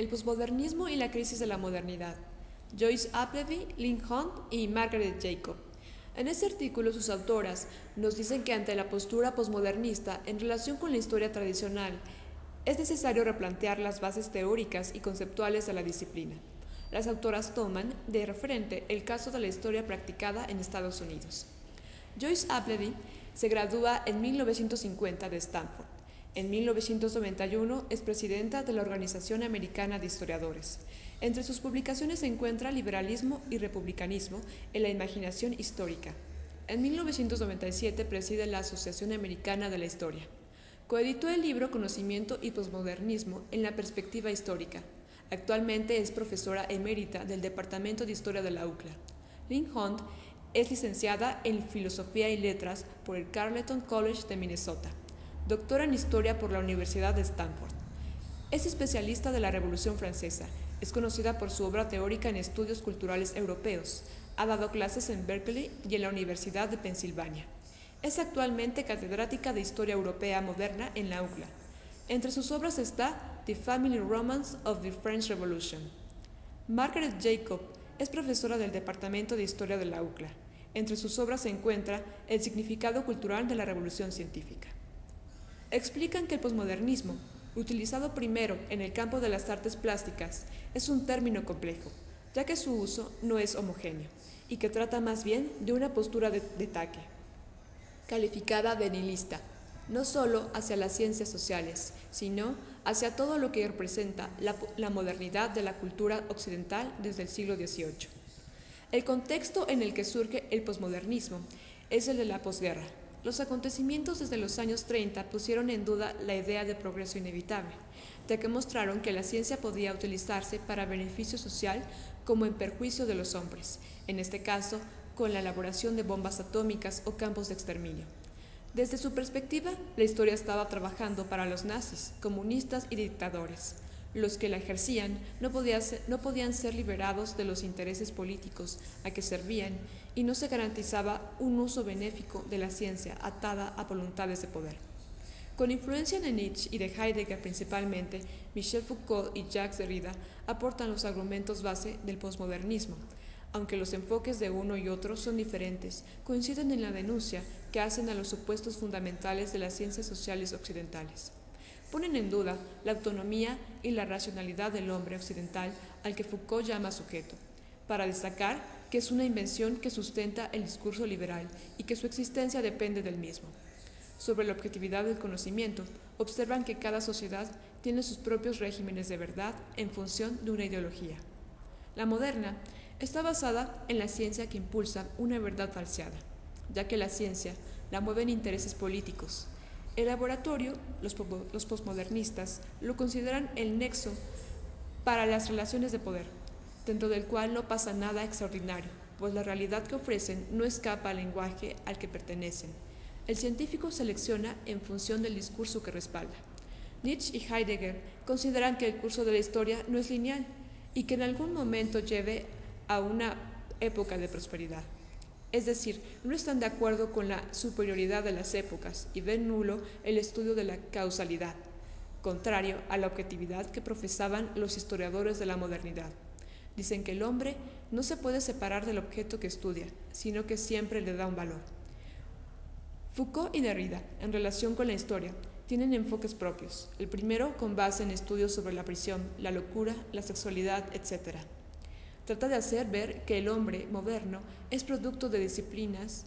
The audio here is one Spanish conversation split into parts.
El posmodernismo y la crisis de la modernidad. Joyce Appleby, Lynn Hunt y Margaret Jacob. En este artículo sus autoras nos dicen que ante la postura posmodernista en relación con la historia tradicional es necesario replantear las bases teóricas y conceptuales de la disciplina. Las autoras toman de referente el caso de la historia practicada en Estados Unidos. Joyce Appleby se gradúa en 1950 de Stanford. En 1991 es presidenta de la Organización Americana de Historiadores. Entre sus publicaciones se encuentra Liberalismo y Republicanismo en la Imaginación Histórica. En 1997 preside la Asociación Americana de la Historia. Coeditó el libro Conocimiento y Posmodernismo en la Perspectiva Histórica. Actualmente es profesora emérita del Departamento de Historia de la UCLA. Lynn Hunt es licenciada en Filosofía y Letras por el Carleton College de Minnesota. Doctora en Historia por la Universidad de Stanford. Es especialista de la Revolución Francesa. Es conocida por su obra teórica en estudios culturales europeos. Ha dado clases en Berkeley y en la Universidad de Pensilvania. Es actualmente catedrática de Historia Europea Moderna en la UCLA. Entre sus obras está The Family Romance of the French Revolution. Margaret Jacob es profesora del Departamento de Historia de la UCLA. Entre sus obras se encuentra El significado cultural de la Revolución Científica. Explican que el posmodernismo, utilizado primero en el campo de las artes plásticas, es un término complejo, ya que su uso no es homogéneo, y que trata más bien de una postura de ataque, calificada de nihilista, no solo hacia las ciencias sociales, sino hacia todo lo que representa la modernidad de la cultura occidental desde el siglo XVIII. El contexto en el que surge el posmodernismo es el de la posguerra. Los acontecimientos desde los años 30 pusieron en duda la idea de progreso inevitable, ya que mostraron que la ciencia podía utilizarse para beneficio social como en perjuicio de los hombres, en este caso con la elaboración de bombas atómicas o campos de exterminio. Desde su perspectiva, la historia estaba trabajando para los nazis, comunistas y dictadores. Los que la ejercían no podían ser liberados de los intereses políticos a que servían y no se garantizaba un uso benéfico de la ciencia atada a voluntades de poder. Con influencia de Nietzsche y de Heidegger principalmente, Michel Foucault y Jacques Derrida aportan los argumentos base del posmodernismo. Aunque los enfoques de uno y otro son diferentes, coinciden en la denuncia que hacen a los supuestos fundamentales de las ciencias sociales occidentales. Ponen en duda la autonomía y la racionalidad del hombre occidental al que Foucault llama sujeto, para destacar que es una invención que sustenta el discurso liberal y que su existencia depende del mismo. Sobre la objetividad del conocimiento, observan que cada sociedad tiene sus propios regímenes de verdad en función de una ideología. La moderna está basada en la ciencia que impulsa una verdad falseada, ya que la ciencia la mueven intereses políticos. El laboratorio, los posmodernistas, lo consideran el nexo para las relaciones de poder, dentro del cual no pasa nada extraordinario, pues la realidad que ofrecen no escapa al lenguaje al que pertenecen. El científico selecciona en función del discurso que respalda. Nietzsche y Heidegger consideran que el curso de la historia no es lineal y que en algún momento lleve a una época de prosperidad. Es decir, no están de acuerdo con la superioridad de las épocas y ven nulo el estudio de la causalidad, contrario a la objetividad que profesaban los historiadores de la modernidad. Dicen que el hombre no se puede separar del objeto que estudia, sino que siempre le da un valor. Foucault y Derrida, en relación con la historia, tienen enfoques propios. El primero con base en estudios sobre la prisión, la locura, la sexualidad, etc. Trata de hacer ver que el hombre moderno es producto de disciplinas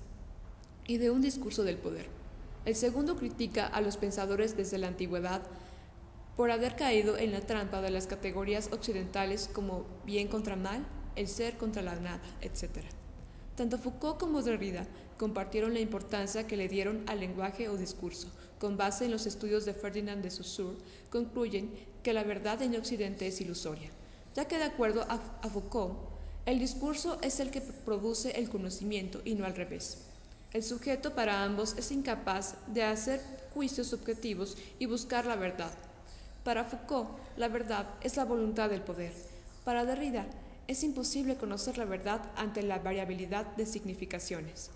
y de un discurso del poder. El segundo critica a los pensadores desde la antigüedad por haber caído en la trampa de las categorías occidentales como bien contra mal, el ser contra la nada, etc. Tanto Foucault como Derrida compartieron la importancia que le dieron al lenguaje o discurso. Con base en los estudios de Ferdinand de Saussure, concluyen que la verdad en Occidente es ilusoria, ya que de acuerdo a Foucault, el discurso es el que produce el conocimiento y no al revés. El sujeto para ambos es incapaz de hacer juicios subjetivos y buscar la verdad. Para Foucault, la verdad es la voluntad del poder. Para Derrida, es imposible conocer la verdad ante la variabilidad de significaciones.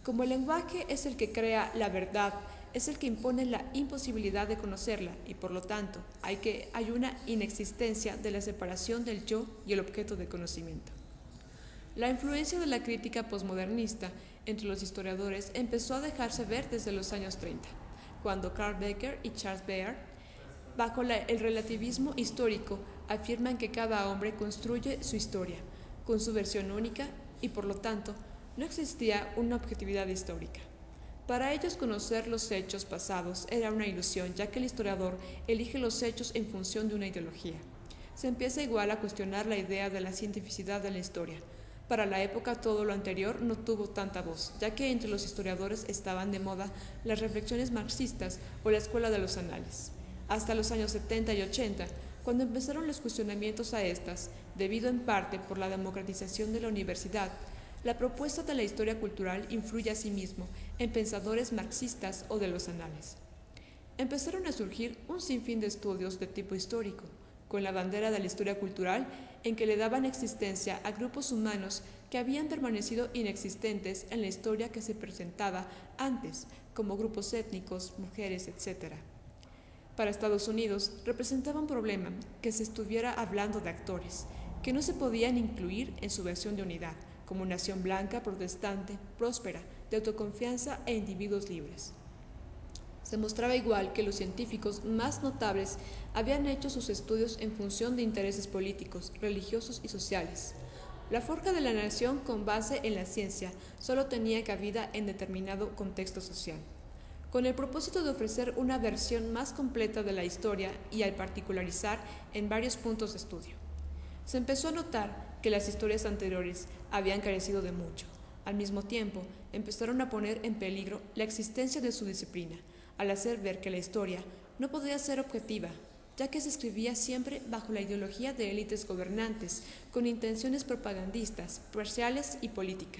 Como el lenguaje es el que crea la verdad es el que impone la imposibilidad de conocerla y por lo tanto hay una inexistencia de la separación del yo y el objeto de conocimiento. La influencia de la crítica posmodernista entre los historiadores empezó a dejarse ver desde los años 30, cuando Carl Becker y Charles Baer, bajo el relativismo histórico, afirman que cada hombre construye su historia, con su versión única, y por lo tanto no existía una objetividad histórica. Para ellos conocer los hechos pasados era una ilusión, ya que el historiador elige los hechos en función de una ideología. Se empieza igual a cuestionar la idea de la cientificidad de la historia. Para la época todo lo anterior no tuvo tanta voz, ya que entre los historiadores estaban de moda las reflexiones marxistas o la escuela de los anales. Hasta los años 70 y 80, cuando empezaron los cuestionamientos a estas, debido en parte por la democratización de la universidad, la propuesta de la historia cultural influye asimismo en pensadores marxistas o de los anales. Empezaron a surgir un sinfín de estudios de tipo histórico, con la bandera de la historia cultural en que le daban existencia a grupos humanos que habían permanecido inexistentes en la historia que se presentaba antes, como grupos étnicos, mujeres, etc. Para Estados Unidos representaba un problema que se estuviera hablando de actores, que no se podían incluir en su versión de unidad, como nación blanca, protestante, próspera, de autoconfianza e individuos libres. Se mostraba igual que los científicos más notables habían hecho sus estudios en función de intereses políticos, religiosos y sociales. La forja de la nación con base en la ciencia solo tenía cabida en determinado contexto social. Con el propósito de ofrecer una versión más completa de la historia y al particularizar en varios puntos de estudio, se empezó a notar que las historias anteriores habían carecido de mucho. Al mismo tiempo, empezaron a poner en peligro la existencia de su disciplina, al hacer ver que la historia no podía ser objetiva, ya que se escribía siempre bajo la ideología de élites gobernantes, con intenciones propagandistas, parciales y políticas.